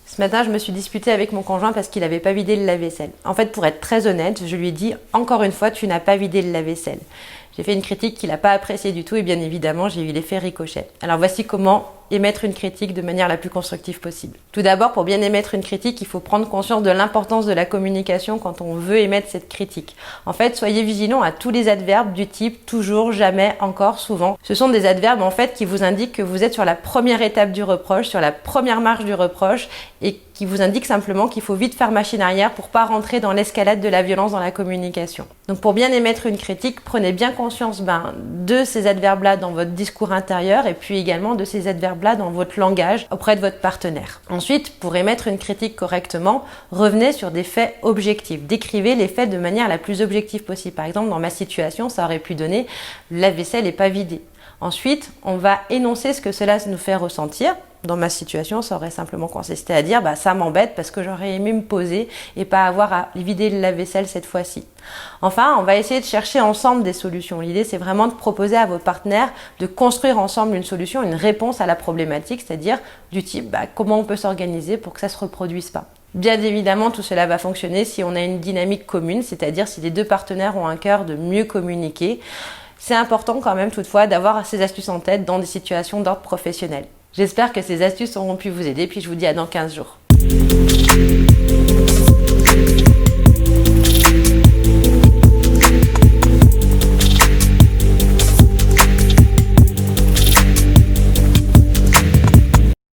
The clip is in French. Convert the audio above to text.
Ce matin, je me suis disputée avec mon conjoint parce qu'il n'avait pas vidé le lave-vaisselle. En fait, pour être très honnête, je lui ai dit « Encore une fois, tu n'as pas vidé le lave-vaisselle ». J'ai fait une critique qu'il n'a pas appréciée du tout et bien évidemment, j'ai eu l'effet ricochet. Alors voici comment émettre une critique de manière la plus constructive possible. Tout d'abord, pour bien émettre une critique, il faut prendre conscience de l'importance de la communication quand on veut émettre cette critique. En fait, soyez vigilants à tous les adverbes du type toujours, jamais, encore, souvent. Ce sont des adverbes en fait qui vous indiquent que vous êtes sur la première étape du reproche, sur la première marche du reproche et qui vous indiquent simplement qu'il faut vite faire machine arrière pour pas rentrer dans l'escalade de la violence dans la communication. Donc pour bien émettre une critique, prenez bien conscience de ces adverbes-là dans votre discours intérieur et puis également de ces adverbes-là dans votre langage auprès de votre partenaire. Ensuite, pour émettre une critique correctement, revenez sur des faits objectifs. Décrivez les faits de manière la plus objective possible. Par exemple, dans ma situation, ça aurait pu donner « la vaisselle n'est pas vidée ». Ensuite, on va énoncer ce que cela nous fait ressentir. Dans ma situation, ça aurait simplement consisté à dire « ça m'embête parce que j'aurais aimé me poser et pas avoir à vider le lave-vaisselle cette fois-ci ». Enfin, on va essayer de chercher ensemble des solutions. L'idée, c'est vraiment de proposer à vos partenaires de construire ensemble une solution, une réponse à la problématique, c'est-à-dire du type comment on peut s'organiser pour que ça ne se reproduise pas. Bien évidemment, tout cela va fonctionner si on a une dynamique commune, c'est-à-dire si les deux partenaires ont un cœur de mieux communiquer. C'est important quand même toutefois d'avoir ces astuces en tête dans des situations d'ordre professionnel. J'espère que ces astuces auront pu vous aider, puis je vous dis à dans 15 jours.